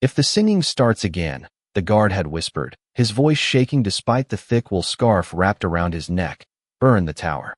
"If the singing starts again," the guard had whispered, his voice shaking despite the thick wool scarf wrapped around his neck, "burn the tower."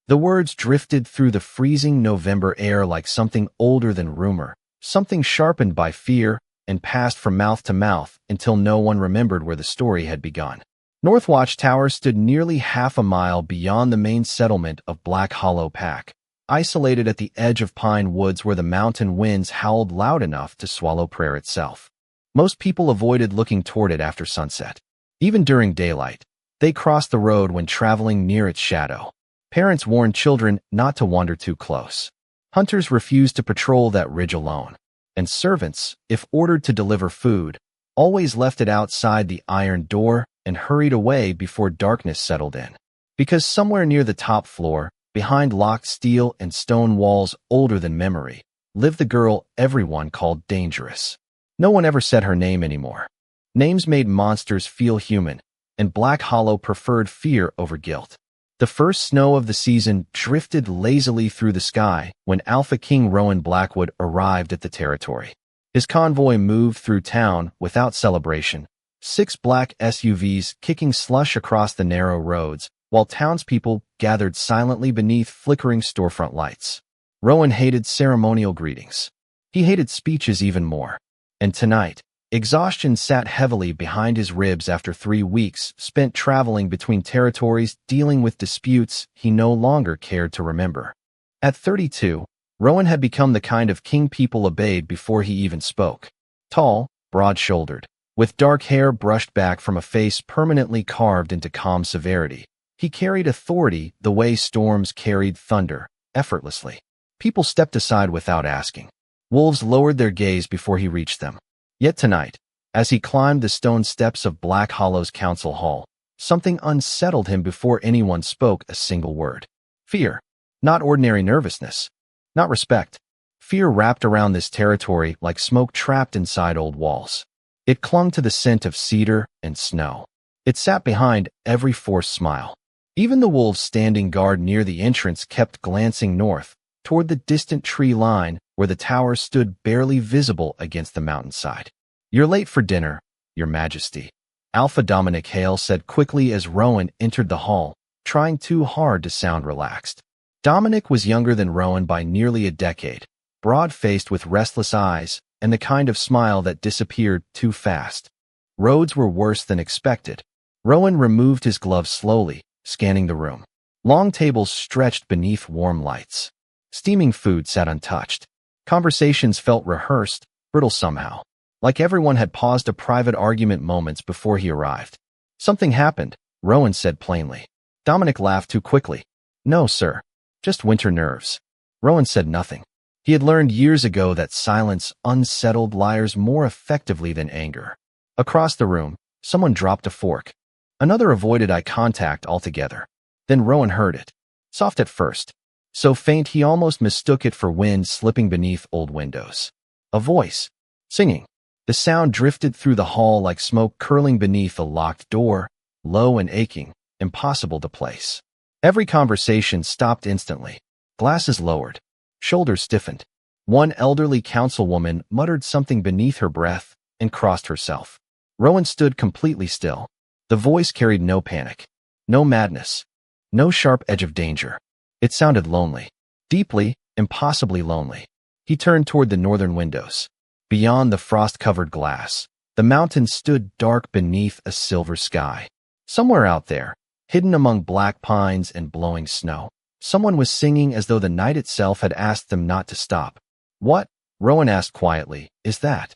The words drifted through the freezing November air like something older than rumor, something sharpened by fear, and passed from mouth to mouth until no one remembered where the story had begun. North Watchtower stood nearly half a mile beyond the main settlement of Black Hollow Pack, isolated at the edge of pine woods where the mountain winds howled loud enough to swallow prayer itself. Most people avoided looking toward it after sunset. Even during daylight, they crossed the road when traveling near its shadow. Parents warned children not to wander too close. Hunters refused to patrol that ridge alone. And servants, if ordered to deliver food, always left it outside the iron door and hurried away before darkness settled in. Because somewhere near the top floor, behind locked steel and stone walls older than memory, lived the girl everyone called Dangerous. No one ever said her name anymore. Names made monsters feel human, and Black Hollow preferred fear over guilt. The first snow of the season drifted lazily through the sky when Alpha King Rowan Blackwood arrived at the territory. His convoy moved through town without celebration, 6 black SUVs kicking slush across the narrow roads, while townspeople gathered silently beneath flickering storefront lights. Rowan hated ceremonial greetings. He hated speeches even more. And tonight, exhaustion sat heavily behind his ribs after 3 weeks spent traveling between territories dealing with disputes he no longer cared to remember. At 32, Rowan had become the kind of king people obeyed before he even spoke. Tall, broad-shouldered, with dark hair brushed back from a face permanently carved into calm severity, he carried authority the way storms carried thunder, effortlessly. People stepped aside without asking. Wolves lowered their gaze before he reached them. Yet tonight, as he climbed the stone steps of Black Hollow's council hall, something unsettled him before anyone spoke a single word. Fear. Not ordinary nervousness. Not respect. Fear wrapped around this territory like smoke trapped inside old walls. It clung to the scent of cedar and snow. It sat behind every forced smile. Even the wolves standing guard near the entrance kept glancing north, toward the distant tree line where the tower stood barely visible against the mountainside. "You're late for dinner, Your Majesty," Alpha Dominic Hale said quickly as Rowan entered the hall, trying too hard to sound relaxed. Dominic was younger than Rowan by nearly a decade, broad-faced with restless eyes and the kind of smile that disappeared too fast. Roads were worse than expected. Rowan removed his gloves slowly, scanning the room. Long tables stretched beneath warm lights. Steaming food sat untouched. Conversations felt rehearsed, brittle somehow, like everyone had paused a private argument moments before he arrived. "Something happened," Rowan said plainly. Dominic laughed too quickly. "No, sir. Just winter nerves." Rowan said nothing. He had learned years ago that silence unsettled liars more effectively than anger. Across the room, someone dropped a fork. Another avoided eye contact altogether. Then Rowan heard it. Soft at first. So faint he almost mistook it for wind slipping beneath old windows. A voice. Singing. The sound drifted through the hall like smoke curling beneath a locked door, low and aching, impossible to place. Every conversation stopped instantly. Glasses lowered. Shoulders stiffened. One elderly councilwoman muttered something beneath her breath and crossed herself. Rowan stood completely still. The voice carried no panic, no madness, no sharp edge of danger. It sounded lonely. Deeply, impossibly lonely. He turned toward the northern windows. Beyond the frost-covered glass, the mountains stood dark beneath a silver sky. Somewhere out there, hidden among black pines and blowing snow, someone was singing as though the night itself had asked them not to stop. "What?" Rowan asked quietly. "Is that?"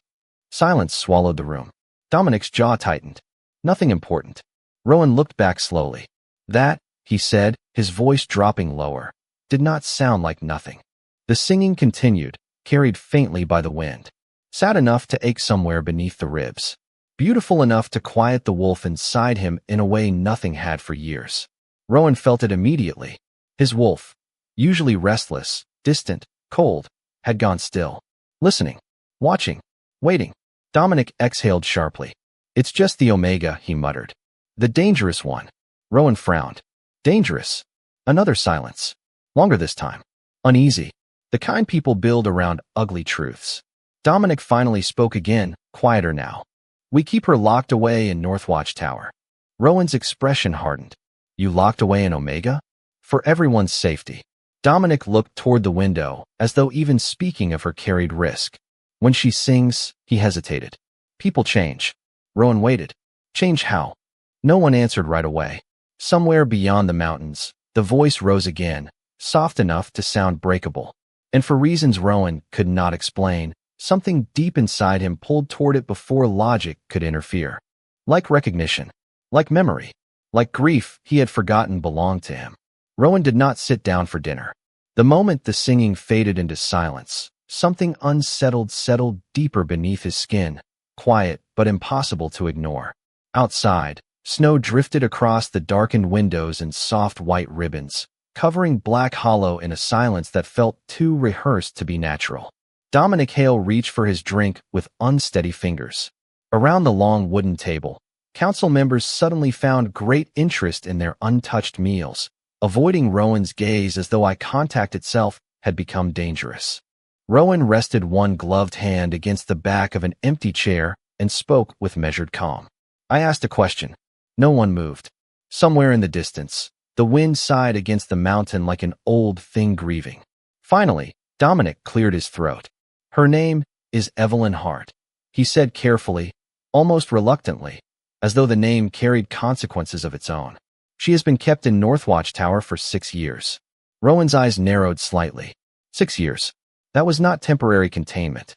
Silence swallowed the room. Dominic's jaw tightened. "Nothing important." Rowan looked back slowly. "That," he said, his voice dropping lower, "did not sound like nothing." The singing continued, carried faintly by the wind. Sad enough to ache somewhere beneath the ribs. Beautiful enough to quiet the wolf inside him in a way nothing had for years. Rowan felt it immediately. His wolf, usually restless, distant, cold, had gone still. Listening, watching, waiting. Dominic exhaled sharply. "It's just the Omega," he muttered. "The dangerous one." Rowan frowned. Dangerous. Another silence. Longer this time. Uneasy. The kind people build around ugly truths. Dominic finally spoke again, quieter now. We keep her locked away in North Watchtower. Rowan's expression hardened. You locked away in Omega? For everyone's safety. Dominic looked toward the window, as though even speaking of her carried risk. When she sings, he hesitated. People change. Rowan waited. Change how? No one answered right away. Somewhere beyond the mountains, the voice rose again, soft enough to sound breakable. And for reasons Rowan could not explain, something deep inside him pulled toward it before logic could interfere. Like recognition. Like memory. Like grief he had forgotten belonged to him. Rowan did not sit down for dinner. The moment the singing faded into silence, something unsettled settled deeper beneath his skin, quiet but impossible to ignore. Outside, snow drifted across the darkened windows in soft white ribbons, covering Black Hollow in a silence that felt too rehearsed to be natural. Dominic Hale reached for his drink with unsteady fingers. Around the long wooden table, council members suddenly found great interest in their untouched meals, avoiding Rowan's gaze as though eye contact itself had become dangerous. Rowan rested one gloved hand against the back of an empty chair and spoke with measured calm. I asked a question. No one moved. Somewhere in the distance, the wind sighed against the mountain like an old thing grieving. Finally, Dominic cleared his throat. Her name is Evelyn Hart, he said carefully, almost reluctantly, as though the name carried consequences of its own. She has been kept in North Watchtower for 6 years. Rowan's eyes narrowed slightly. 6 years. That was not temporary containment.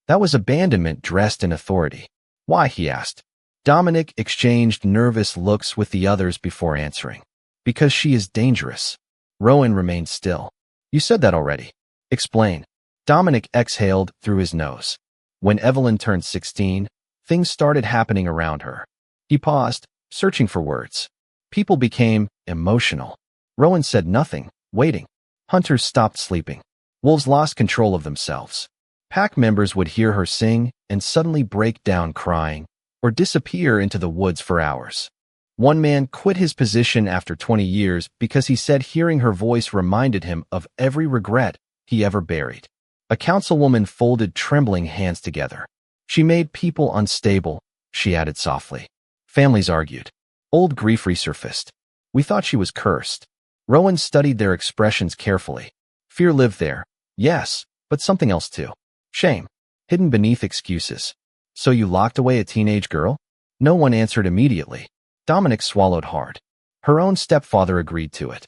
That was abandonment dressed in authority. Why, he asked. Dominic exchanged nervous looks with the others before answering. Because she is dangerous. Rowan remained still. You said that already. Explain. Dominic exhaled through his nose. When Evelyn turned 16, things started happening around her. He paused, searching for words. People became emotional. Rowan said nothing, waiting. Hunters stopped sleeping. Wolves lost control of themselves. Pack members would hear her sing and suddenly break down crying, or disappear into the woods for hours. One man quit his position after 20 years because he said hearing her voice reminded him of every regret he ever buried. A councilwoman folded trembling hands together. She made people unstable, she added softly. Families argued. Old grief resurfaced. We thought she was cursed. Rowan studied their expressions carefully. Fear lived there, yes, but something else too. Shame, hidden beneath excuses. So you locked away a teenage girl? No one answered immediately. Dominic swallowed hard. Her own stepfather agreed to it.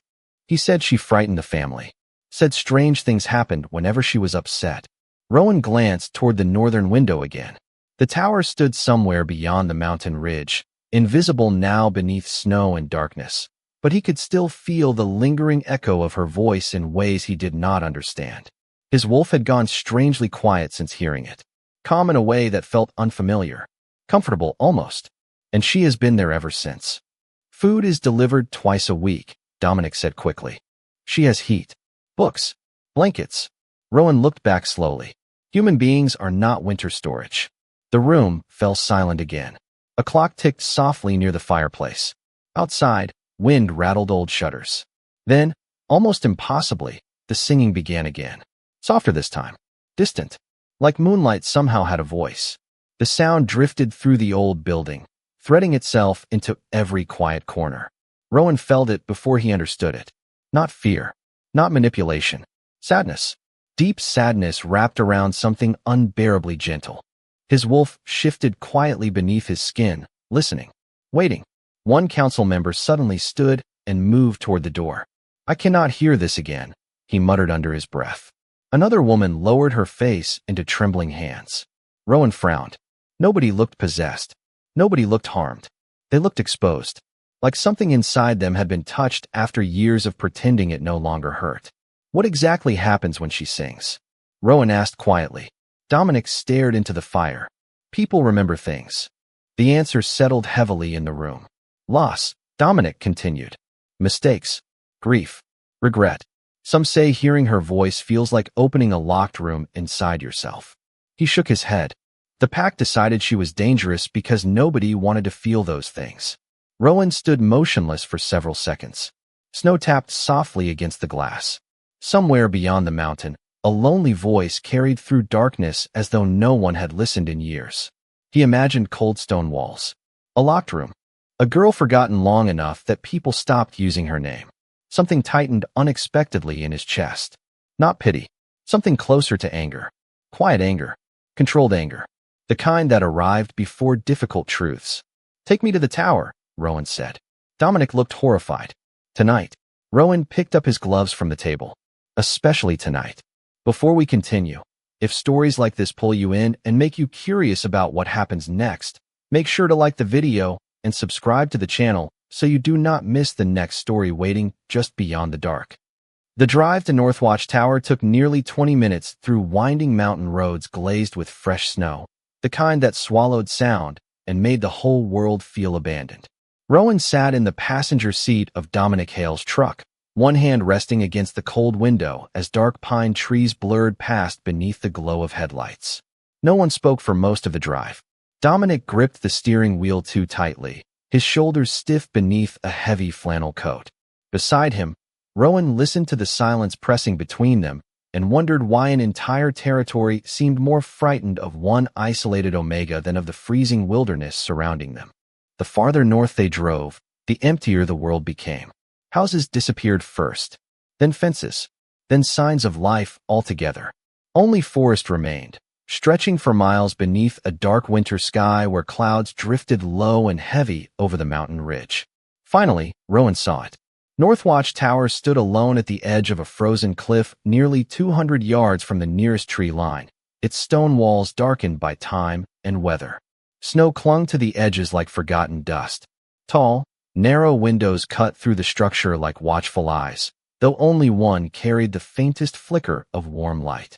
He said she frightened the family. Said strange things happened whenever she was upset. Rowan glanced toward the northern window again. The tower stood somewhere beyond the mountain ridge, invisible now beneath snow and darkness, but he could still feel the lingering echo of her voice in ways he did not understand. His wolf had gone strangely quiet since hearing it, calm in a way that felt unfamiliar, comfortable almost, and she has been there ever since. Food is delivered twice a week, Dominic said quickly. She has heat, books, blankets. Rowan looked back slowly. Human beings are not winter storage. The room fell silent again. A clock ticked softly near the fireplace. Outside, wind rattled old shutters. Then, almost impossibly, the singing began again. Softer this time. Distant. Like moonlight somehow had a voice. The sound drifted through the old building, threading itself into every quiet corner. Rowan felt it before he understood it. Not fear. Not manipulation. Sadness. Deep sadness wrapped around something unbearably gentle. His wolf shifted quietly beneath his skin, listening, waiting. One council member suddenly stood and moved toward the door. I cannot hear this again, he muttered under his breath. Another woman lowered her face into trembling hands. Rowan frowned. Nobody looked possessed. Nobody looked harmed. They looked exposed, like something inside them had been touched after years of pretending it no longer hurt. What exactly happens when she sings? Rowan asked quietly. Dominic stared into the fire. People remember things. The answer settled heavily in the room. Loss, Dominic continued. Mistakes. Grief. Regret. Some say hearing her voice feels like opening a locked room inside yourself. He shook his head. The pack decided she was dangerous because nobody wanted to feel those things. Rowan stood motionless for several seconds. Snow tapped softly against the glass. Somewhere beyond the mountain, A lonely voice carried through darkness as though no one had listened in years. He imagined cold stone walls, a locked room, a girl forgotten long enough that people stopped using her name. Something tightened unexpectedly in his chest. Not pity, something closer to anger. Quiet anger, controlled anger, the kind that arrived before difficult truths. "Take me to the tower," Rowan said. Dominic looked horrified. "Tonight." Rowan picked up his gloves from the table. "Especially tonight." Before we continue, if stories like this pull you in and make you curious about what happens next, make sure to like the video and subscribe to the channel so you do not miss the next story waiting just beyond the dark. The drive to Northwatch Tower took nearly 20 minutes through winding mountain roads glazed with fresh snow, the kind that swallowed sound and made the whole world feel abandoned. Rowan sat in the passenger seat of Dominic Hale's truck, one hand resting against the cold window as dark pine trees blurred past beneath the glow of headlights. No one spoke for most of the drive. Dominic gripped the steering wheel too tightly, his shoulders stiff beneath a heavy flannel coat. Beside him, Rowan listened to the silence pressing between them and wondered why an entire territory seemed more frightened of one isolated omega than of the freezing wilderness surrounding them. The farther north they drove, the emptier the world became. Houses disappeared first, then fences, then signs of life altogether. Only forest remained, stretching for miles beneath a dark winter sky where clouds drifted low and heavy over the mountain ridge. Finally, Rowan saw it. Northwatch Tower stood alone at the edge of a frozen cliff nearly 200 yards from the nearest tree line, its stone walls darkened by time and weather. Snow clung to the edges like forgotten dust. Tall, narrow windows cut through the structure like watchful eyes, though only one carried the faintest flicker of warm light.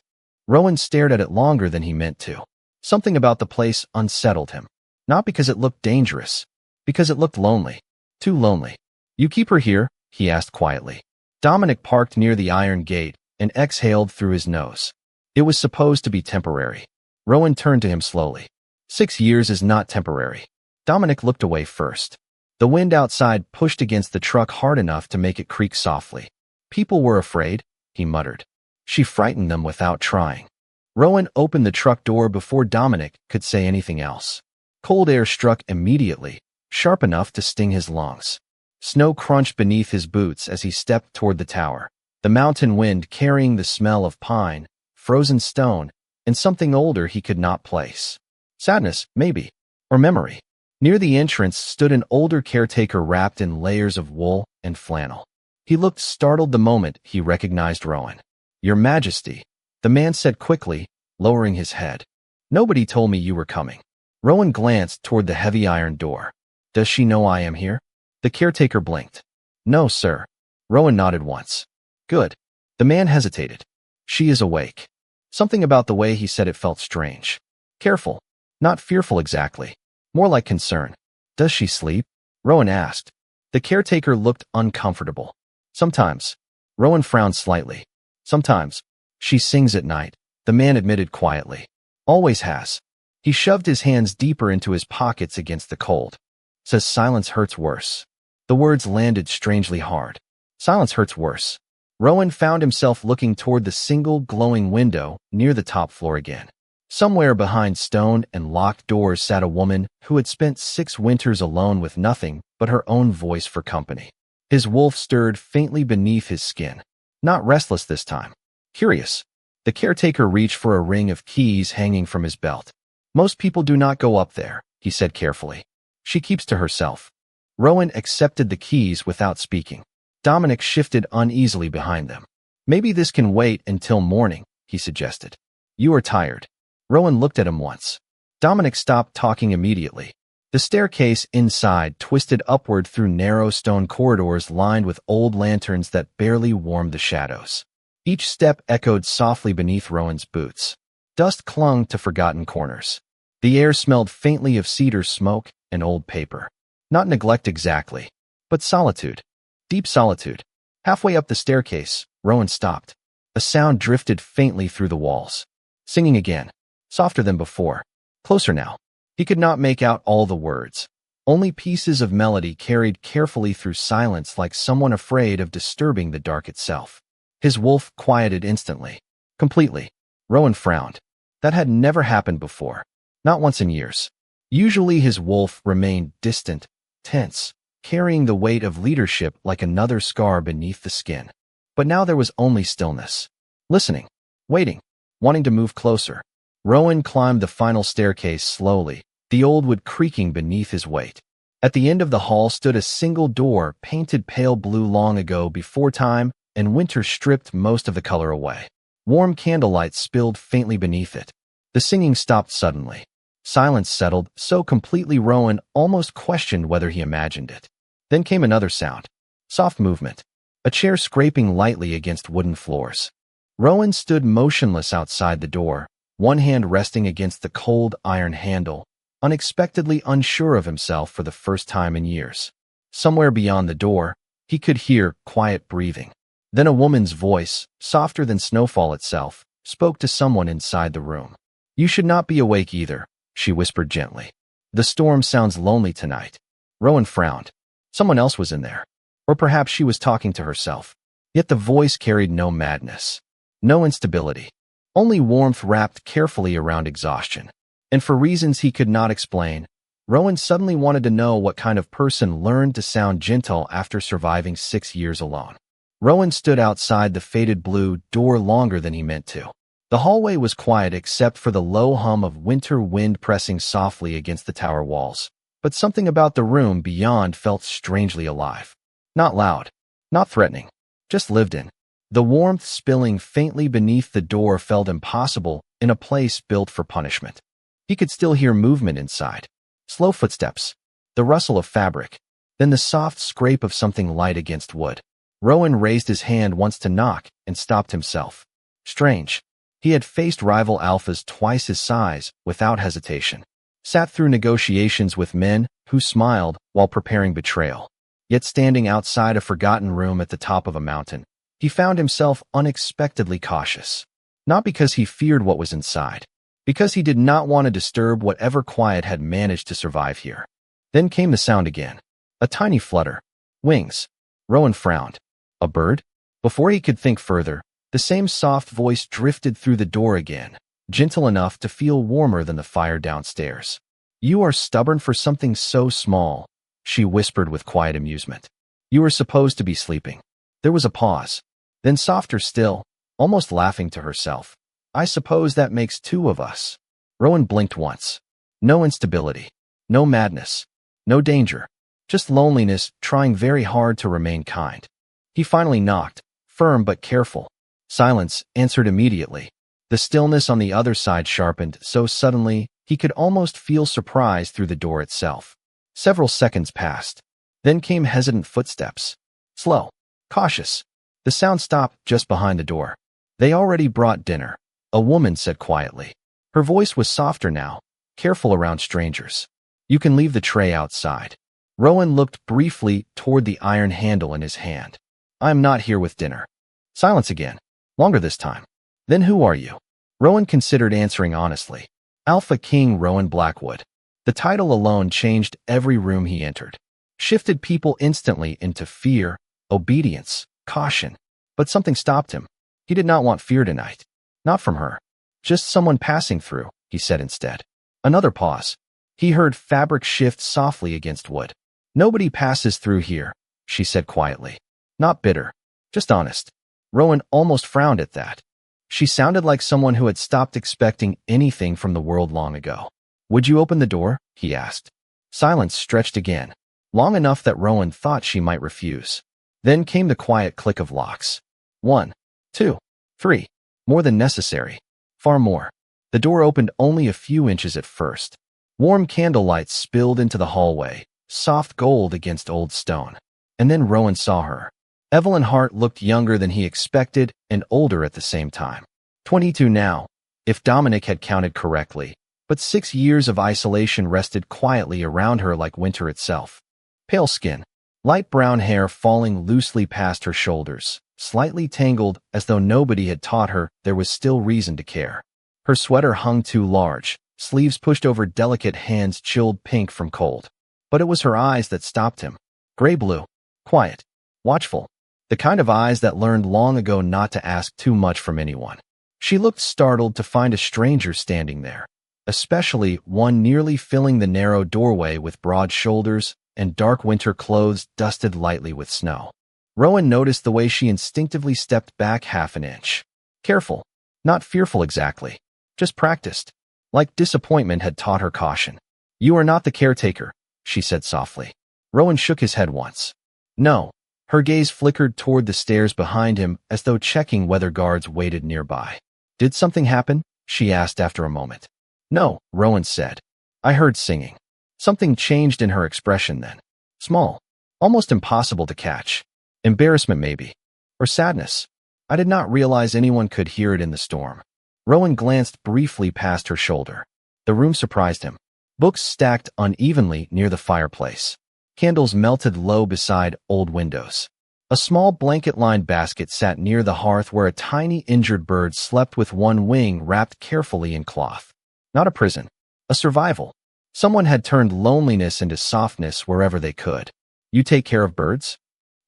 Rowan stared at it longer than he meant to. Something about the place unsettled him. Not because it looked dangerous, because it looked lonely. Too lonely. "You keep her here?" he asked quietly. Dominic parked near the iron gate and exhaled through his nose. It was supposed to be temporary. Rowan turned to him slowly. 6 years is not temporary. Dominic looked away first. The wind outside pushed against the truck hard enough to make it creak softly. "People were afraid," he muttered. "She frightened them without trying." Rowan opened the truck door before Dominic could say anything else. Cold air struck immediately, sharp enough to sting his lungs. Snow crunched beneath his boots as he stepped toward the tower, the mountain wind carrying the smell of pine, frozen stone, and something older he could not place. Sadness, maybe, or memory. Near the entrance stood an older caretaker wrapped in layers of wool and flannel. He looked startled the moment he recognized Rowan. "Your Majesty," the man said quickly, lowering his head. "Nobody told me you were coming." Rowan glanced toward the heavy iron door. "Does she know I am here?" The caretaker blinked. "No, sir." Rowan nodded once. "Good." The man hesitated. "She is awake." Something about the way he said it felt strange. Careful. Not fearful exactly. More like concern. "Does she sleep?" Rowan asked. The caretaker looked uncomfortable. "Sometimes." Rowan frowned slightly. "Sometimes. She sings at night," the man admitted quietly. "Always has." He shoved his hands deeper into his pockets against the cold. "Says silence hurts worse." The words landed strangely hard. Silence hurts worse. Rowan found himself looking toward the single glowing window near the top floor again. Somewhere behind stone and locked doors sat a woman who had spent 6 winters alone with nothing but her own voice for company. His wolf stirred faintly beneath his skin. Not restless this time. Curious. The caretaker reached for a ring of keys hanging from his belt. "Most people do not go up there," he said carefully. "She keeps to herself." Rowan accepted the keys without speaking. Dominic shifted uneasily behind them. "Maybe this can wait until morning," he suggested. "You are tired." Rowan looked at him once. Dominic stopped talking immediately. The staircase inside twisted upward through narrow stone corridors lined with old lanterns that barely warmed the shadows. Each step echoed softly beneath Rowan's boots. Dust clung to forgotten corners. The air smelled faintly of cedar smoke and old paper. Not neglect exactly, but solitude. Deep solitude. Halfway up the staircase, Rowan stopped. A sound drifted faintly through the walls. Singing again. Softer than before. Closer now. He could not make out all the words. Only pieces of melody carried carefully through silence like someone afraid of disturbing the dark itself. His wolf quieted instantly. Completely. Rowan frowned. That had never happened before. Not once in years. Usually his wolf remained distant, tense, carrying the weight of leadership like another scar beneath the skin. But now there was only stillness. Listening. Waiting. Wanting to move closer. Rowan climbed the final staircase slowly, the old wood creaking beneath his weight. At the end of the hall stood a single door painted pale blue long ago before time, and winter stripped most of the color away. Warm candlelight spilled faintly beneath it. The singing stopped suddenly. Silence settled so completely Rowan almost questioned whether he imagined it. Then came another sound. Soft movement. A chair scraping lightly against wooden floors. Rowan stood motionless outside the door, one hand resting against the cold iron handle, unexpectedly unsure of himself for the first time in years. Somewhere beyond the door, he could hear quiet breathing. Then a woman's voice, softer than snowfall itself, spoke to someone inside the room. "You should not be awake either," she whispered gently. "The storm sounds lonely tonight." Rowan frowned. Someone else was in there. Or perhaps she was talking to herself. Yet the voice carried no madness. No instability. Only warmth wrapped carefully around exhaustion. And for reasons he could not explain, Rowan suddenly wanted to know what kind of person learned to sound gentle after surviving 6 years alone. Rowan stood outside the faded blue door longer than he meant to. The hallway was quiet except for the low hum of winter wind pressing softly against the tower walls. But something about the room beyond felt strangely alive. Not loud, not threatening, just lived in. The warmth spilling faintly beneath the door felt impossible in a place built for punishment. He could still hear movement inside. Slow footsteps, the rustle of fabric, then the soft scrape of something light against wood. Rowan raised his hand once to knock and stopped himself. Strange. He had faced rival alphas twice his size without hesitation. Sat through negotiations with men who smiled while preparing betrayal. Yet standing outside a forgotten room at the top of a mountain, he found himself unexpectedly cautious. Not because he feared what was inside, because he did not want to disturb whatever quiet had managed to survive here. Then came the sound again. A tiny flutter. Wings. Rowan frowned. A bird? Before he could think further, the same soft voice drifted through the door again, gentle enough to feel warmer than the fire downstairs. "You are stubborn for something so small," she whispered with quiet amusement. "You were supposed to be sleeping." There was a pause. Then softer still, almost laughing to herself. "I suppose that makes two of us." Rowan blinked once. No instability. No madness. No danger. Just loneliness trying very hard to remain kind. He finally knocked, firm but careful. Silence answered immediately. The stillness on the other side sharpened so suddenly he could almost feel surprise through the door itself. Several seconds passed. Then came hesitant footsteps. Slow. Cautious. The sound stopped just behind the door. "They already brought dinner," a woman said quietly. Her voice was softer now, careful around strangers. "You can leave the tray outside." Rowan looked briefly toward the iron handle in his hand. "I am not here with dinner." Silence again. Longer this time. "Then who are you?" Rowan considered answering honestly. "Alpha King Rowan Blackwood." The title alone changed every room he entered. Shifted people instantly into fear, obedience, caution. But something stopped him. He did not want fear tonight. Not from her. "Just someone passing through," he said instead. Another pause. He heard fabric shift softly against wood. "Nobody passes through here," she said quietly. Not bitter. Just honest. Rowan almost frowned at that. She sounded like someone who had stopped expecting anything from the world long ago. "Would you open the door?" he asked. Silence stretched again, long enough that Rowan thought she might refuse. Then came the quiet click of locks. 1, 2, 3. More than necessary. Far more. The door opened only a few inches at first. Warm candlelight spilled into the hallway, soft gold against old stone. And then Rowan saw her. Evelyn Hart looked younger than he expected and older at the same time. 22 now, if Dominic had counted correctly, but 6 years of isolation rested quietly around her like winter itself. Pale skin, light brown hair falling loosely past her shoulders, slightly tangled as though nobody had taught her there was still reason to care. Her sweater hung too large, sleeves pushed over delicate hands chilled pink from cold. But it was her eyes that stopped him. Gray-blue, quiet, watchful. The kind of eyes that learned long ago not to ask too much from anyone. She looked startled to find a stranger standing there, especially one nearly filling the narrow doorway with broad shoulders and dark winter clothes dusted lightly with snow. Rowan noticed the way she instinctively stepped back half an inch. Careful, not fearful exactly, just practiced. Like disappointment had taught her caution. "You are not the caretaker," she said softly. Rowan shook his head once. "No." Her gaze flickered toward the stairs behind him as though checking whether guards waited nearby. "Did something happen?" she asked after a moment. "No," Rowan said. "I heard singing." Something changed in her expression then. Small, almost impossible to catch. Embarrassment maybe. Or sadness. "I did not realize anyone could hear it in the storm." Rowan glanced briefly past her shoulder. The room surprised him. Books stacked unevenly near the fireplace. Candles melted low beside old windows. A small blanket-lined basket sat near the hearth where a tiny injured bird slept with one wing wrapped carefully in cloth. Not a prison. A survival. Someone had turned loneliness into softness wherever they could. "You take care of birds?"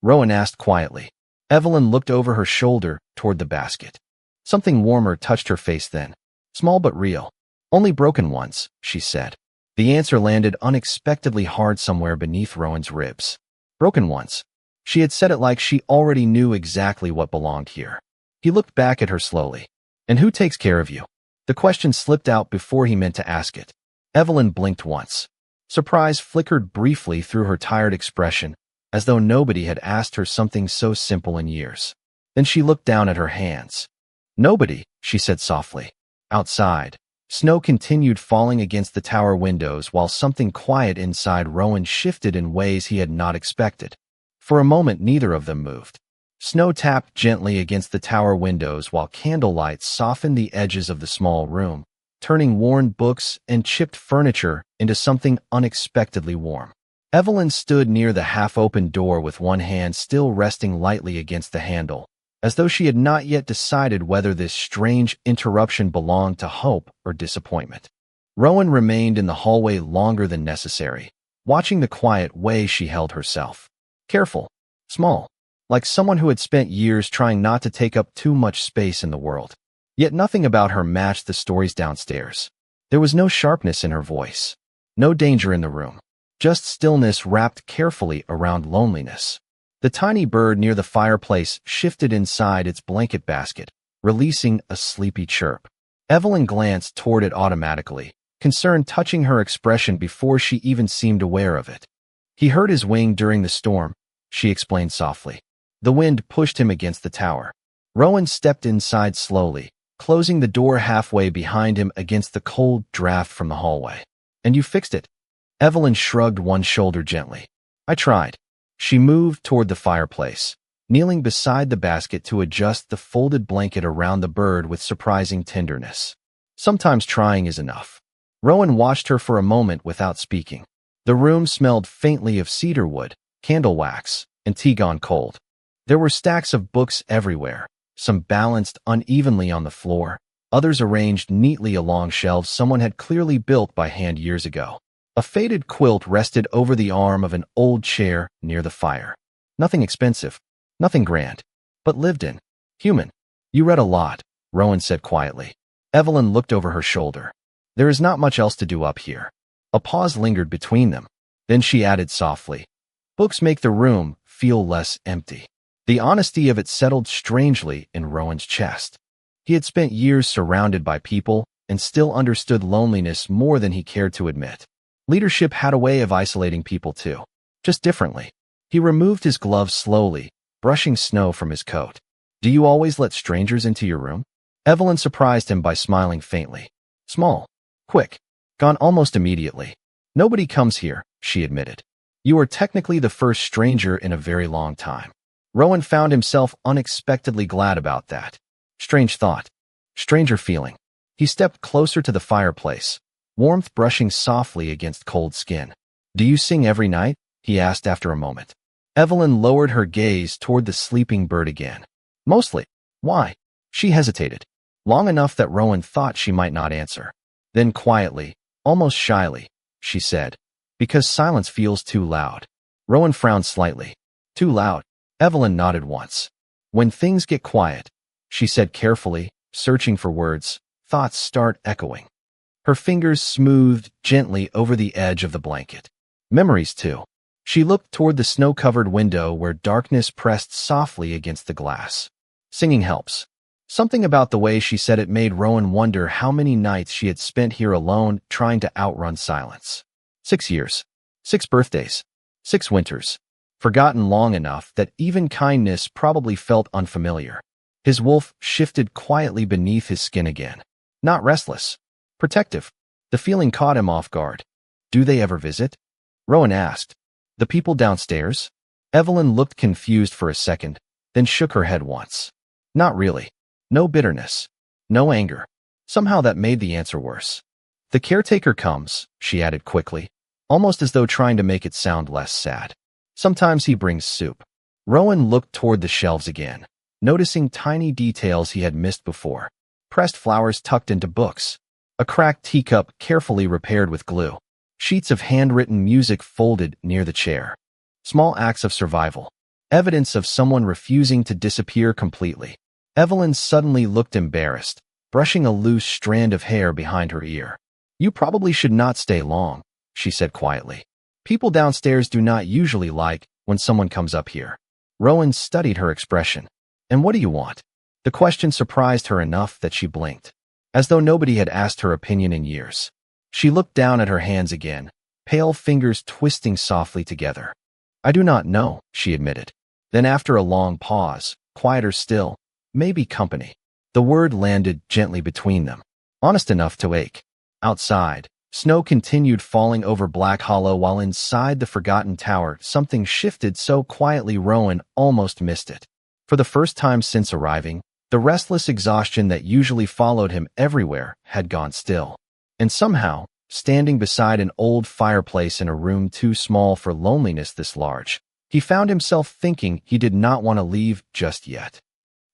Rowan asked quietly. Evelyn looked over her shoulder toward the basket. Something warmer touched her face then. "Small but real. Only broken ones," she said. The answer landed unexpectedly hard somewhere beneath Rowan's ribs. Broken ones. She had said it like she already knew exactly what belonged here. He looked back at her slowly. "And who takes care of you?" The question slipped out before he meant to ask it. Evelyn blinked once. Surprise flickered briefly through her tired expression, as though nobody had asked her something so simple in years. Then she looked down at her hands. "Nobody," she said softly. Outside, snow continued falling against the tower windows while something quiet inside Rowan shifted in ways he had not expected. For a moment, neither of them moved. Snow tapped gently against the tower windows while candlelight softened the edges of the small room, turning worn books and chipped furniture into something unexpectedly warm. Evelyn stood near the half-open door with one hand still resting lightly against the handle, as though she had not yet decided whether this strange interruption belonged to hope or disappointment. Rowan remained in the hallway longer than necessary, watching the quiet way she held herself. Careful, small, like someone who had spent years trying not to take up too much space in the world. Yet nothing about her matched the stories downstairs. There was no sharpness in her voice, no danger in the room, just stillness wrapped carefully around loneliness. The tiny bird near the fireplace shifted inside its blanket basket, releasing a sleepy chirp. Evelyn glanced toward it automatically, concern touching her expression before she even seemed aware of it. "He hurt his wing during the storm," she explained softly. "The wind pushed him against the tower." Rowan stepped inside slowly, closing the door halfway behind him against the cold draft from the hallway. "And you fixed it?" Evelyn shrugged one shoulder gently. "I tried." She moved toward the fireplace, kneeling beside the basket to adjust the folded blanket around the bird with surprising tenderness. Sometimes trying is enough. Rowan watched her for a moment without speaking. The room smelled faintly of cedar wood, candle wax, and tea gone cold. There were stacks of books everywhere, some balanced unevenly on the floor, others arranged neatly along shelves someone had clearly built by hand years ago. A faded quilt rested over the arm of an old chair near the fire. Nothing expensive, nothing grand, but lived in, human. "You read a lot," Rowan said quietly. Evelyn looked over her shoulder. "There is not much else to do up here." A pause lingered between them. Then she added softly, "Books make the room feel less empty." The honesty of it settled strangely in Rowan's chest. He had spent years surrounded by people and still understood loneliness more than he cared to admit. Leadership had a way of isolating people too, just differently. He removed his gloves slowly, brushing snow from his coat. "Do you always let strangers into your room?" Evelyn surprised him by smiling faintly. "Small, quick, gone almost immediately." "Nobody comes here," she admitted. "You are technically the first stranger in a very long time." Rowan found himself unexpectedly glad about that. Strange thought. Stranger feeling. He stepped closer to the fireplace, warmth brushing softly against cold skin. "Do you sing every night?" he asked after a moment. Evelyn lowered her gaze toward the sleeping bird again. "Mostly." "Why?" She hesitated, long enough that Rowan thought she might not answer. Then quietly, almost shyly, she said, "Because silence feels too loud." Rowan frowned slightly. "Too loud?" Evelyn nodded once. "When things get quiet," she said carefully, searching for words, thoughts start echoing. Her fingers smoothed gently over the edge of the blanket. Memories, too. She looked toward the snow-covered window where darkness pressed softly against the glass. Singing helps. Something about the way she said it made Rowan wonder how many nights she had spent here alone trying to outrun silence. 6 years. 6 birthdays. 6 winters. Forgotten long enough that even kindness probably felt unfamiliar. His wolf shifted quietly beneath his skin again. Not restless. Protective. The feeling caught him off guard. Do they ever visit? Rowan asked. The people downstairs? Evelyn looked confused for a second, then shook her head once. Not really. No bitterness. No anger. Somehow that made the answer worse. The caretaker comes, she added quickly, almost as though trying to make it sound less sad. Sometimes he brings soup. Rowan looked toward the shelves again, noticing tiny details he had missed before. Pressed flowers tucked into books. A cracked teacup carefully repaired with glue. Sheets of handwritten music folded near the chair. Small acts of survival. Evidence of someone refusing to disappear completely. Evelyn suddenly looked embarrassed, brushing a loose strand of hair behind her ear. You probably should not stay long, she said quietly. People downstairs do not usually like when someone comes up here. Rowan studied her expression. And what do you want? The question surprised her enough that she blinked, as though nobody had asked her opinion in years. She looked down at her hands again, pale fingers twisting softly together. I do not know, she admitted. Then after a long pause, quieter still, maybe company. The word landed gently between them, honest enough to ache. Outside, snow continued falling over Black Hollow while inside the forgotten tower something shifted so quietly Rowan almost missed it. For the first time since arriving, the restless exhaustion that usually followed him everywhere had gone still. And somehow, standing beside an old fireplace in a room too small for loneliness this large, he found himself thinking he did not want to leave just yet.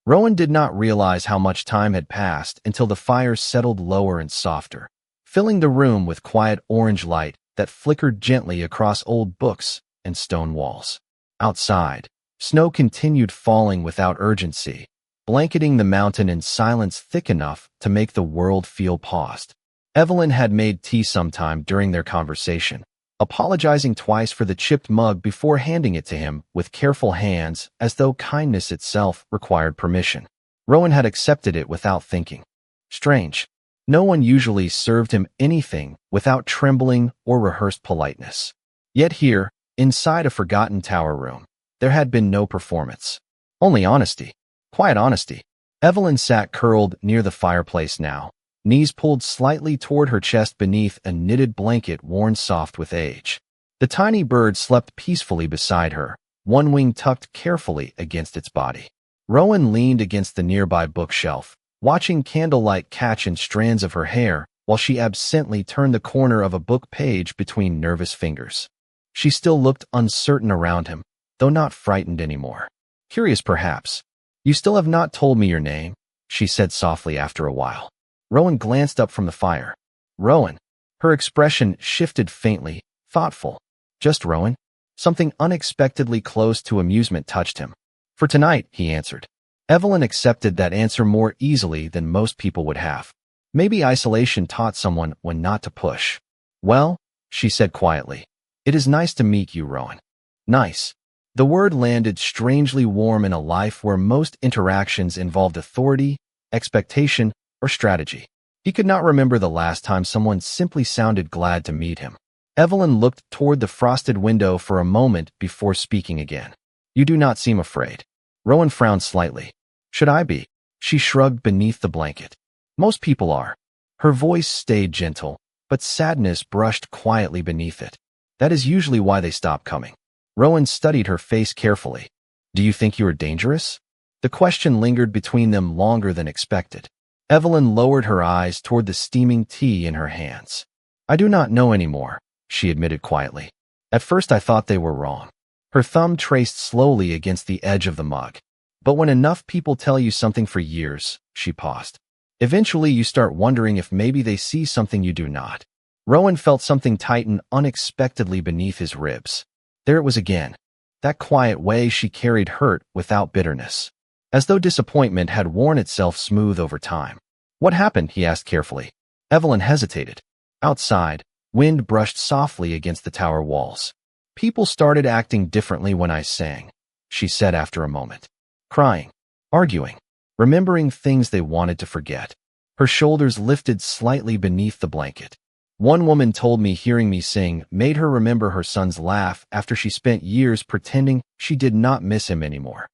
Rowan did not realize how much time had passed until the fire settled lower and softer, filling the room with quiet orange light that flickered gently across old books and stone walls. Outside, snow continued falling without urgency, blanketing the mountain in silence thick enough to make the world feel paused. Evelyn had made tea sometime during their conversation, apologizing twice for the chipped mug before handing it to him with careful hands as though kindness itself required permission. Rowan had accepted it without thinking. Strange. No one usually served him anything without trembling or rehearsed politeness. Yet here, inside a forgotten tower room, there had been no performance. Only honesty. Quiet honesty. Evelyn sat curled near the fireplace now, knees pulled slightly toward her chest beneath a knitted blanket worn soft with age. The tiny bird slept peacefully beside her, one wing tucked carefully against its body. Rowan leaned against the nearby bookshelf, watching candlelight catch in strands of her hair while she absently turned the corner of a book page between nervous fingers. She still looked uncertain around him, though not frightened anymore. Curious perhaps. You still have not told me your name, she said softly after a while. Rowan glanced up from the fire. Rowan. Her expression shifted faintly, thoughtful. Just Rowan? Something unexpectedly close to amusement touched him. For tonight, he answered. Evelyn accepted that answer more easily than most people would have. Maybe isolation taught someone when not to push. Well, she said quietly, it is nice to meet you, Rowan. Nice. The word landed strangely warm in a life where most interactions involved authority, expectation, or strategy. He could not remember the last time someone simply sounded glad to meet him. Evelyn looked toward the frosted window for a moment before speaking again. You do not seem afraid. Rowan frowned slightly. Should I be? She shrugged beneath the blanket. Most people are. Her voice stayed gentle, but sadness brushed quietly beneath it. That is usually why they stop coming. Rowan studied her face carefully. Do you think you are dangerous? The question lingered between them longer than expected. Evelyn lowered her eyes toward the steaming tea in her hands. I do not know anymore, she admitted quietly. At first I thought they were wrong. Her thumb traced slowly against the edge of the mug. But when enough people tell you something for years, she paused. Eventually you start wondering if maybe they see something you do not. Rowan felt something tighten unexpectedly beneath his ribs. There it was again. That quiet way she carried hurt without bitterness. as though disappointment had worn itself smooth over time. What happened? He asked carefully. Evelyn hesitated. Outside, wind brushed softly against the tower walls. People started acting differently when I sang, she said after a moment. Crying, arguing, remembering things they wanted to forget. Her shoulders lifted slightly beneath the blanket. One woman told me hearing me sing made her remember her son's laugh after she spent years pretending she did not miss him anymore.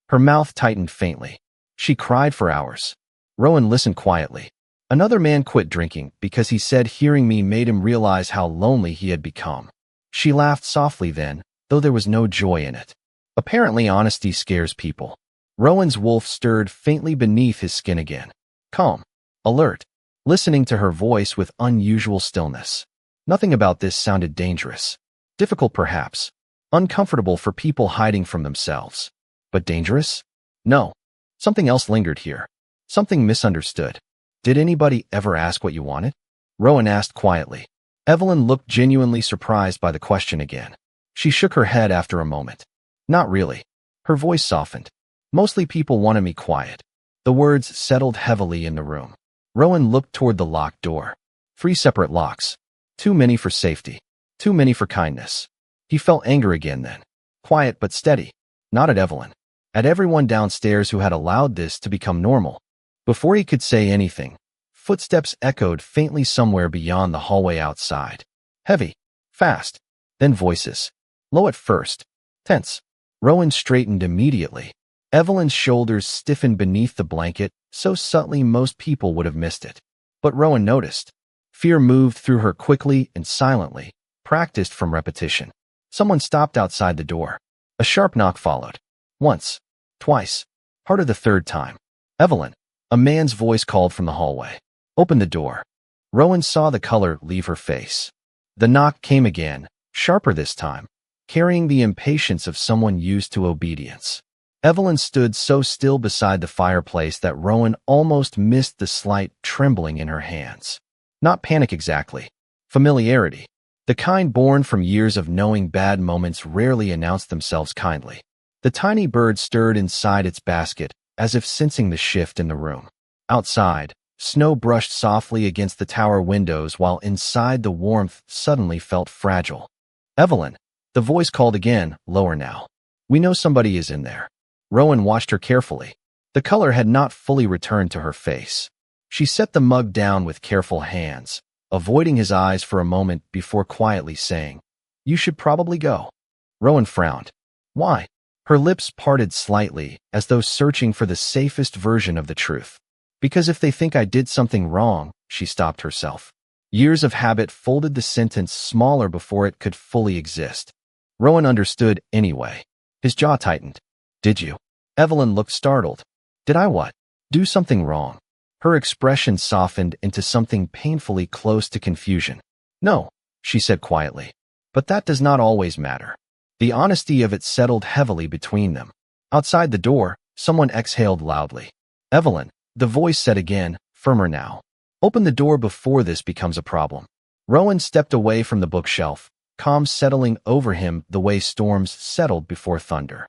Her mouth tightened faintly. She cried for hours. Rowan listened quietly. Another man quit drinking because he said hearing me made him realize how lonely he had become. She laughed softly then, though there was no joy in it. Apparently honesty scares people. Rowan's wolf stirred faintly beneath his skin again. Calm. Alert. Listening to her voice with unusual stillness. Nothing about this sounded dangerous. Difficult perhaps. Uncomfortable for people hiding from themselves. But dangerous? No. Something else lingered here. Something misunderstood. Did anybody ever ask what you wanted? Rowan asked quietly. Evelyn looked genuinely surprised by the question again. She shook her head after a moment. Not really. Her voice softened. Mostly people wanted me quiet. The words settled heavily in the room. Rowan looked toward the locked door. 3 separate locks. Too many for safety. Too many for kindness. He felt anger again then. Quiet but steady. Not at Evelyn. At everyone downstairs who had allowed this to become normal. Before he could say anything, footsteps echoed faintly somewhere beyond the hallway outside. Heavy. Fast. Then voices. Low at first. Tense. Rowan straightened immediately. Evelyn's shoulders stiffened beneath the blanket, so subtly most people would have missed it. But Rowan noticed. Fear moved through her quickly and silently, practiced from repetition. Someone stopped outside the door. A sharp knock followed. Once. Twice. Harder the third time. Evelyn. A man's voice called from the hallway. Open the door. Rowan saw the color leave her face. The knock came again, sharper this time, carrying the impatience of someone used to obedience. Evelyn stood so still beside the fireplace that Rowan almost missed the slight trembling in her hands. Not panic exactly. Familiarity. The kind born from years of knowing bad moments rarely announce themselves kindly. The tiny bird stirred inside its basket, as if sensing the shift in the room. Outside, snow brushed softly against the tower windows while inside the warmth suddenly felt fragile. Evelyn. The voice called again, lower now. We know somebody is in there. Rowan watched her carefully. The color had not fully returned to her face. She set the mug down with careful hands, avoiding his eyes for a moment before quietly saying, You should probably go. Rowan frowned. Why? Her lips parted slightly, as though searching for the safest version of the truth. Because if they think I did something wrong, she stopped herself. Years of habit folded the sentence smaller before it could fully exist. Rowan understood anyway. His jaw tightened. Did you? Evelyn looked startled. Did I what? Do something wrong? Her expression softened into something painfully close to confusion. No, she said quietly. But that does not always matter. The honesty of it settled heavily between them. Outside the door, someone exhaled loudly. Evelyn, the voice said again, firmer now. Open the door before this becomes a problem. Rowan stepped away from the bookshelf, calm settling over him the way storms settled before thunder.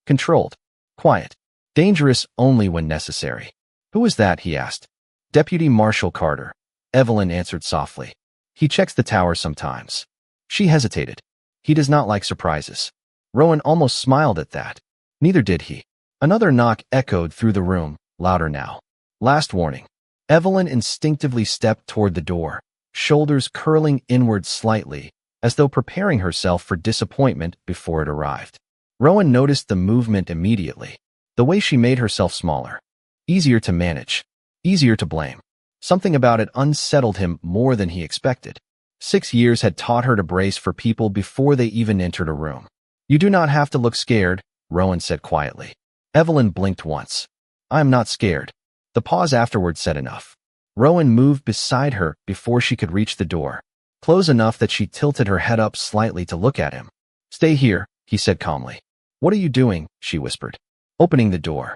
Controlled. Quiet. Dangerous only when necessary. Who is that? He asked. Deputy Marshal Carter. Evelyn answered softly. He checks the tower sometimes. She hesitated. He does not like surprises. Rowan almost smiled at that. Neither did he. Another knock echoed through the room, louder now. Last warning. Evelyn instinctively stepped toward the door, shoulders curling inward slightly, as though preparing herself for disappointment before it arrived. Rowan noticed the movement immediately. The way she made herself smaller. Easier to manage. Easier to blame. Something about it unsettled him more than he expected. 6 years had taught her to brace for people before they even entered a room. You do not have to look scared, Rowan said quietly. Evelyn blinked once. I am not scared. The pause afterward said enough. Rowan moved beside her before she could reach the door, close enough that she tilted her head up slightly to look at him. Stay here, he said calmly. What are you doing? She whispered. Opening the door.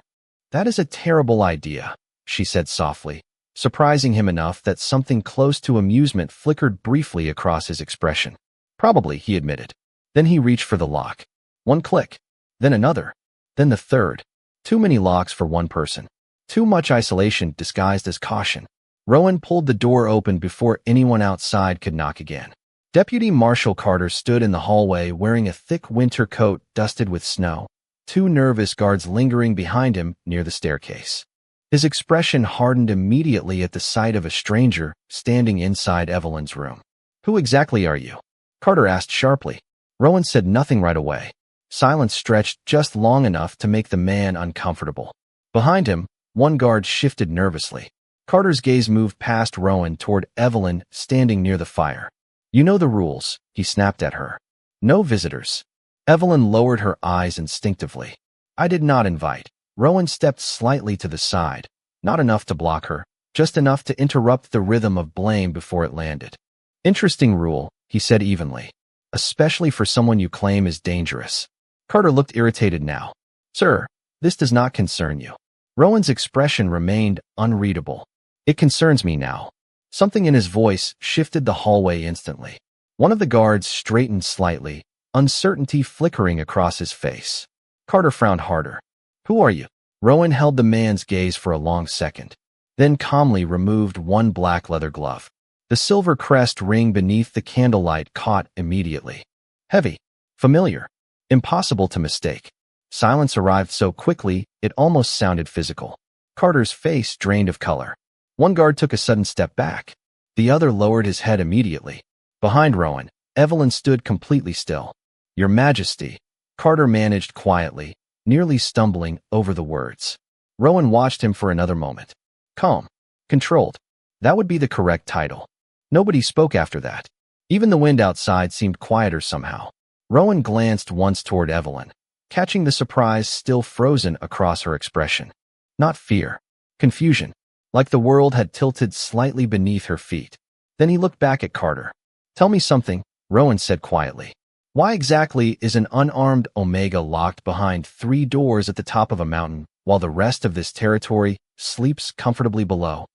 That is a terrible idea, she said softly, surprising him enough that something close to amusement flickered briefly across his expression. Probably, he admitted. Then he reached for the lock. One click. Then another. Then the third. Too many locks for one person. Too much isolation disguised as caution. Rowan pulled the door open before anyone outside could knock again. Deputy Marshal Carter stood in the hallway wearing a thick winter coat dusted with snow, two nervous guards lingering behind him near the staircase. His expression hardened immediately at the sight of a stranger standing inside Evelyn's room. "Who exactly are you?" Carter asked sharply. Rowan said nothing right away. Silence stretched just long enough to make the man uncomfortable. Behind him, one guard shifted nervously. Carter's gaze moved past Rowan toward Evelyn standing near the fire. "You know the rules," he snapped at her. "No visitors." Evelyn lowered her eyes instinctively. "I did not invite." Rowan stepped slightly to the side, not enough to block her, just enough to interrupt the rhythm of blame before it landed. "Interesting rule," he said evenly, "especially for someone you claim is dangerous." Carter looked irritated now. "Sir, this does not concern you." Rowan's expression remained unreadable. "It concerns me now." Something in his voice shifted the hallway instantly. One of the guards straightened slightly, uncertainty flickering across his face. Carter frowned harder. "Who are you?" Rowan held the man's gaze for a long second, then calmly removed one black leather glove. The silver crest ring beneath the candlelight caught immediately. Heavy, familiar, impossible to mistake. Silence arrived so quickly it almost sounded physical. Carter's face drained of color. One guard took a sudden step back. The other lowered his head immediately. Behind Rowan, Evelyn stood completely still. "Your Majesty," Carter managed quietly, nearly stumbling over the words. Rowan watched him for another moment. Calm, controlled. That would be the correct title. Nobody spoke after that. Even the wind outside seemed quieter somehow. Rowan glanced once toward Evelyn, catching the surprise still frozen across her expression. Not fear, confusion, like the world had tilted slightly beneath her feet. Then he looked back at Carter. "Tell me something," Rowan said quietly. "Why exactly is an unarmed Omega locked behind 3 doors at the top of a mountain, while the rest of this territory sleeps comfortably below?"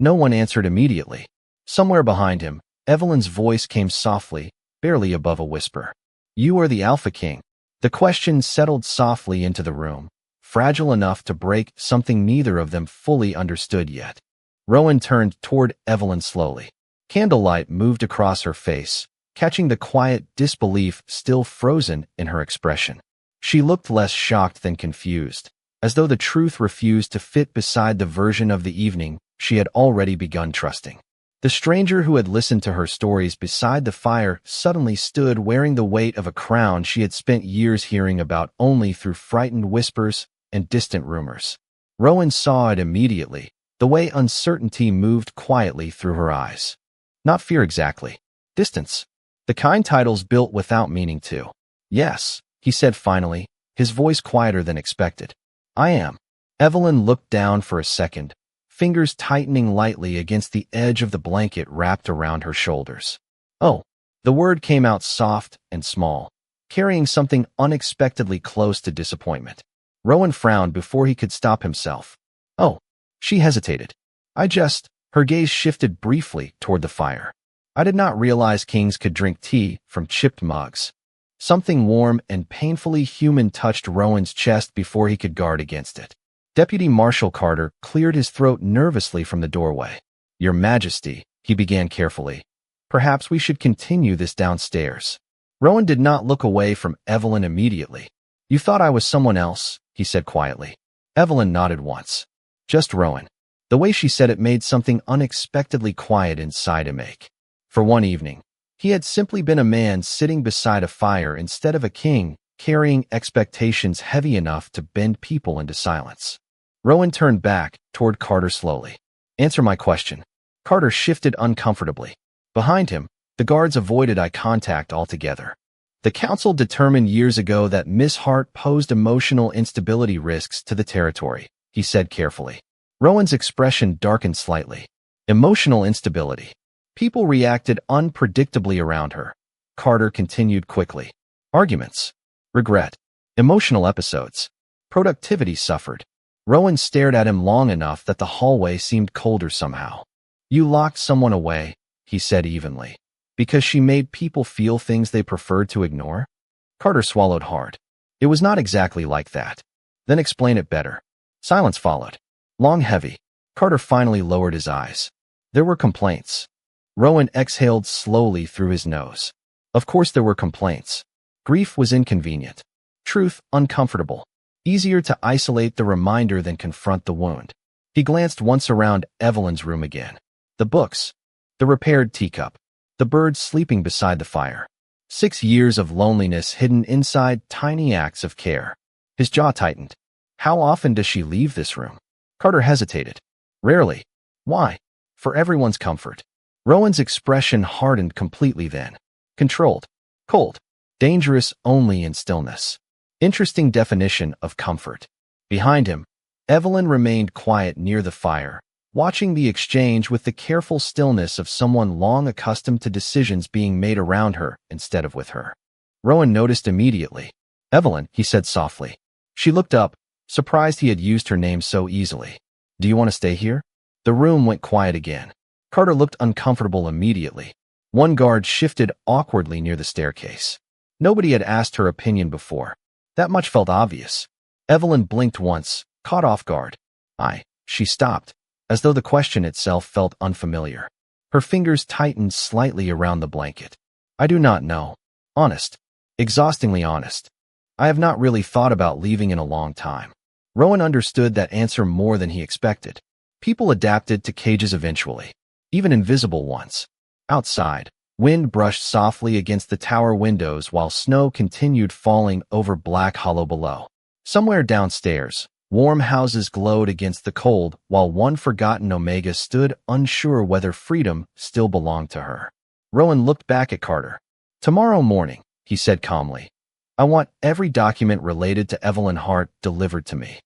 No one answered immediately. Somewhere behind him, Evelyn's voice came softly, barely above a whisper. "You are the Alpha King." The question settled softly into the room, fragile enough to break something neither of them fully understood yet. Rowan turned toward Evelyn slowly. Candlelight moved across her face, catching the quiet disbelief still frozen in her expression. She looked less shocked than confused, as though the truth refused to fit beside the version of the evening she had already begun trusting. The stranger who had listened to her stories beside the fire suddenly stood wearing the weight of a crown she had spent years hearing about only through frightened whispers and distant rumors. Rowan saw it immediately, the way uncertainty moved quietly through her eyes. Not fear exactly. Distance. The kind titles built without meaning to. "Yes," he said finally, his voice quieter than expected. "I am." Evelyn looked down for a second, fingers tightening lightly against the edge of the blanket wrapped around her shoulders. "Oh." The word came out soft and small, carrying something unexpectedly close to disappointment. Rowan frowned before he could stop himself. "Oh." She hesitated. Her gaze shifted briefly toward the fire. "I did not realize kings could drink tea from chipped mugs." Something warm and painfully human touched Rowan's chest before he could guard against it. Deputy Marshal Carter cleared his throat nervously from the doorway. "Your Majesty," he began carefully, "perhaps we should continue this downstairs." Rowan did not look away from Evelyn immediately. "You thought I was someone else," he said quietly. Evelyn nodded once. "Just Rowan." The way she said it made something unexpectedly quiet inside him ache. For one evening, he had simply been a man sitting beside a fire instead of a king, carrying expectations heavy enough to bend people into silence. Rowan turned back toward Carter slowly. "Answer my question." Carter shifted uncomfortably. Behind him, the guards avoided eye contact altogether. "The council determined years ago that Miss Hart posed emotional instability risks to the territory," he said carefully. Rowan's expression darkened slightly. Emotional instability. People reacted unpredictably around her. Carter continued quickly. Arguments. Regret. Emotional episodes. Productivity suffered. Rowan stared at him long enough that the hallway seemed colder somehow. "You locked someone away," he said evenly, "because she made people feel things they preferred to ignore?" Carter swallowed hard. It was not exactly like that. Then explain it better. Silence followed. Long, heavy. Carter finally lowered his eyes. There were complaints. Rowan exhaled slowly through his nose. Of course there were complaints. Grief was inconvenient. Truth, uncomfortable. Easier to isolate the reminder than confront the wound. He glanced once around Evelyn's room again. The books. The repaired teacup. The bird sleeping beside the fire. 6 years of loneliness hidden inside tiny acts of care. His jaw tightened. How often does she leave this room? Carter hesitated. Rarely. Why? For everyone's comfort. Rowan's expression hardened completely then. Controlled. Cold. Dangerous only in stillness. Interesting definition of comfort. Behind him, Evelyn remained quiet near the fire, watching the exchange with the careful stillness of someone long accustomed to decisions being made around her instead of with her. Rowan noticed immediately. Evelyn, he said softly. She looked up, surprised he had used her name so easily. Do you want to stay here? The room went quiet again. Carter looked uncomfortable immediately. One guard shifted awkwardly near the staircase. Nobody had asked her opinion before. That much felt obvious. Evelyn blinked once, caught off guard. She stopped, as though the question itself felt unfamiliar. Her fingers tightened slightly around the blanket. I do not know. Honest. Exhaustingly honest. I have not really thought about leaving in a long time. Rowan understood that answer more than he expected. People adapted to cages eventually. Even invisible ones. Outside, wind brushed softly against the tower windows while snow continued falling over Black Hollow below. Somewhere downstairs, warm houses glowed against the cold while one forgotten Omega stood unsure whether freedom still belonged to her. Rowan looked back at Carter. Tomorrow morning, he said calmly. I want every document related to Evelyn Hart delivered to me.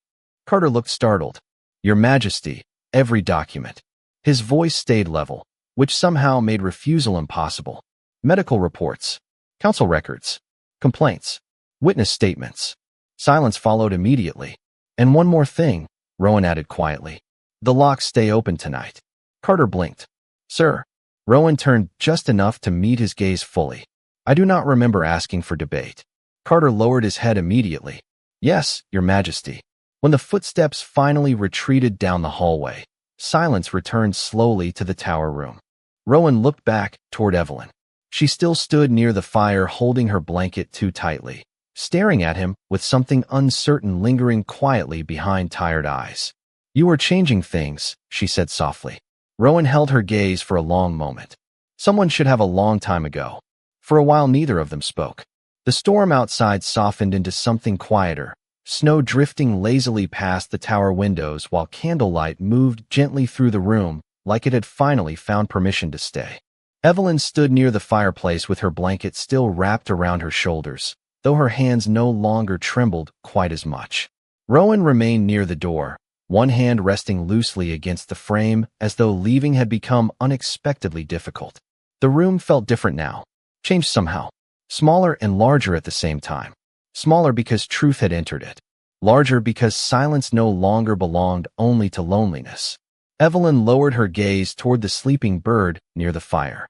Carter looked startled. Your Majesty, every document. His voice stayed level, which somehow made refusal impossible. Medical reports, council records, complaints, witness statements. Silence followed immediately. And one more thing, Rowan added quietly. The locks stay open tonight. Carter blinked. Sir. Rowan turned just enough to meet his gaze fully. I do not remember asking for debate. Carter lowered his head immediately. Yes, Your Majesty. When the footsteps finally retreated down the hallway, silence returned slowly to the tower room. Rowan looked back toward Evelyn. She still stood near the fire holding her blanket too tightly, staring at him with something uncertain lingering quietly behind tired eyes. You are changing things, she said softly. Rowan held her gaze for a long moment. Someone should have a long time ago. For a while neither of them spoke. The storm outside softened into something quieter, snow drifting lazily past the tower windows while candlelight moved gently through the room like it had finally found permission to stay. Evelyn stood near the fireplace with her blanket still wrapped around her shoulders, though her hands no longer trembled quite as much. Rowan remained near the door, one hand resting loosely against the frame as though leaving had become unexpectedly difficult. The room felt different now, changed somehow. Smaller and larger at the same time. Smaller because truth had entered it. Larger because silence no longer belonged only to loneliness. Evelyn lowered her gaze toward the sleeping bird near the fire.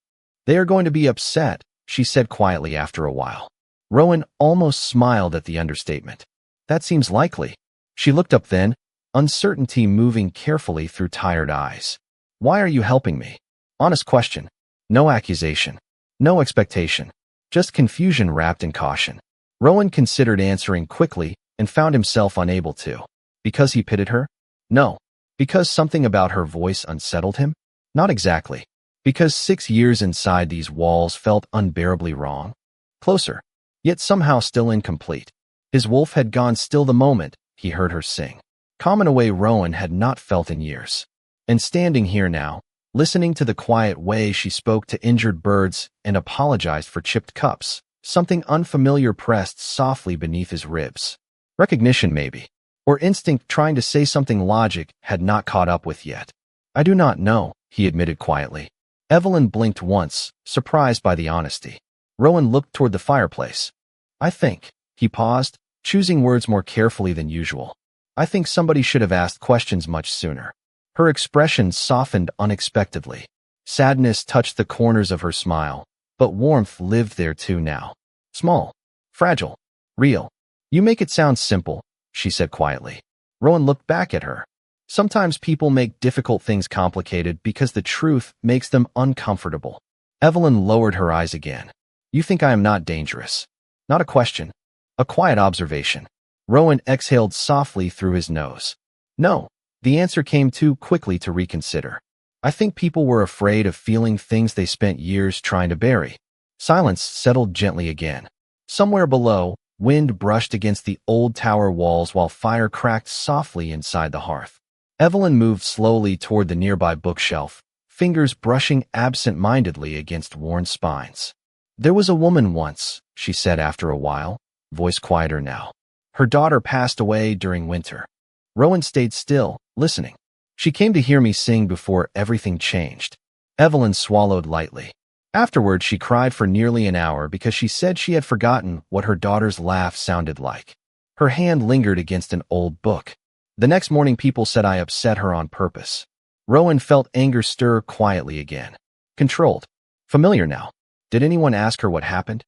They are going to be upset, she said quietly after a while. Rowan almost smiled at the understatement. That seems likely. She looked up then, uncertainty moving carefully through tired eyes. Why are you helping me? Honest question. No accusation. No expectation. Just confusion wrapped in caution. Rowan considered answering quickly and found himself unable to. Because he pitied her? No. Because something about her voice unsettled him? Not exactly. Because 6 years inside these walls felt unbearably wrong? Closer, yet somehow still incomplete. His wolf had gone still the moment he heard her sing. Calm in a way Rowan had not felt in years. And standing here now, listening to the quiet way she spoke to injured birds and apologized for chipped cups, something unfamiliar pressed softly beneath his ribs. Recognition maybe, or instinct trying to say something logic had not caught up with yet. I do not know, he admitted quietly. Evelyn blinked once, surprised by the honesty. Rowan looked toward the fireplace. I think, he paused, choosing words more carefully than usual. I think somebody should have asked questions much sooner. Her expression softened unexpectedly. Sadness touched the corners of her smile, but warmth lived there too now. Small, fragile, real. You make it sound simple, she said quietly. Rowan looked back at her. Sometimes people make difficult things complicated because the truth makes them uncomfortable. Evelyn lowered her eyes again. You think I am not dangerous? Not a question. A quiet observation. Rowan exhaled softly through his nose. No, the answer came too quickly to reconsider. I think people were afraid of feeling things they spent years trying to bury. Silence settled gently again. Somewhere below, wind brushed against the old tower walls while fire cracked softly inside the hearth. Evelyn moved slowly toward the nearby bookshelf, fingers brushing absent-mindedly against worn spines. There was a woman once, she said after a while, voice quieter now. Her daughter passed away during winter. Rowan stayed still, listening. She came to hear me sing before everything changed. Evelyn swallowed lightly. Afterward, she cried for nearly an hour because she said she had forgotten what her daughter's laugh sounded like. Her hand lingered against an old book. The next morning, people said I upset her on purpose. Rowan felt anger stir quietly again. Controlled. Familiar now. Did anyone ask her what happened?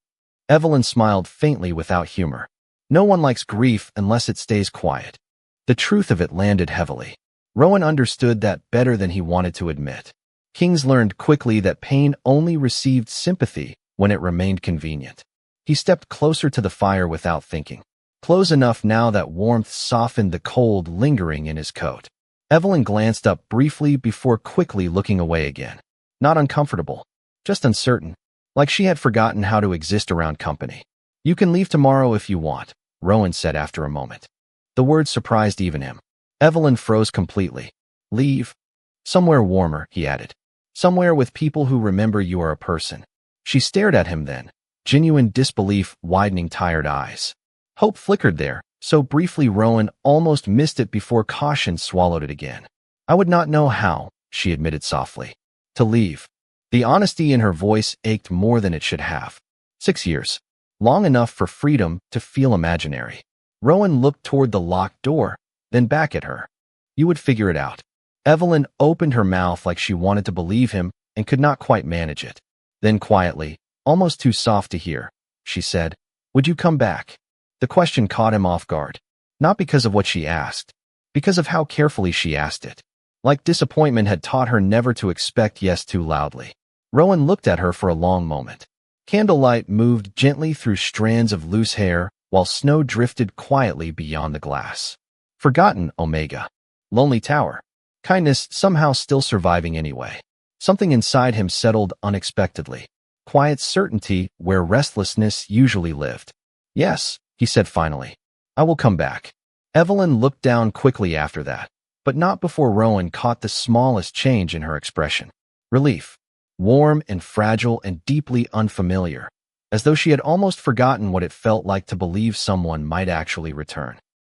Evelyn smiled faintly without humor. No one likes grief unless it stays quiet. The truth of it landed heavily. Rowan understood that better than he wanted to admit. Kings learned quickly that pain only received sympathy when it remained convenient. He stepped closer to the fire without thinking. Close enough now that warmth softened the cold lingering in his coat. Evelyn glanced up briefly before quickly looking away again. Not uncomfortable, just uncertain, like she had forgotten how to exist around company. You can leave tomorrow if you want, Rowan said after a moment. The words surprised even him. Evelyn froze completely. Leave? Somewhere warmer, he added. Somewhere with people who remember you are a person. She stared at him then, genuine disbelief widening tired eyes. Hope flickered there, so briefly Rowan almost missed it before caution swallowed it again. I would not know how, she admitted softly. To leave. The honesty in her voice ached more than it should have. 6 years. Long enough for freedom to feel imaginary. Rowan looked toward the locked door, then back at her. You would figure it out. Evelyn opened her mouth like she wanted to believe him and could not quite manage it. Then quietly, almost too soft to hear, she said, Would you come back? The question caught him off guard. Not because of what she asked, because of how carefully she asked it. Like disappointment had taught her never to expect yes too loudly. Rowan looked at her for a long moment. Candlelight moved gently through strands of loose hair while snow drifted quietly beyond the glass. Forgotten Omega. Lonely tower. Kindness somehow still surviving anyway. Something inside him settled unexpectedly. Quiet certainty where restlessness usually lived. Yes, he said finally. I will come back. Evelyn looked down quickly after that, but not before Rowan caught the smallest change in her expression. Relief. Warm and fragile and deeply unfamiliar, as though she had almost forgotten what it felt like to believe someone might actually return.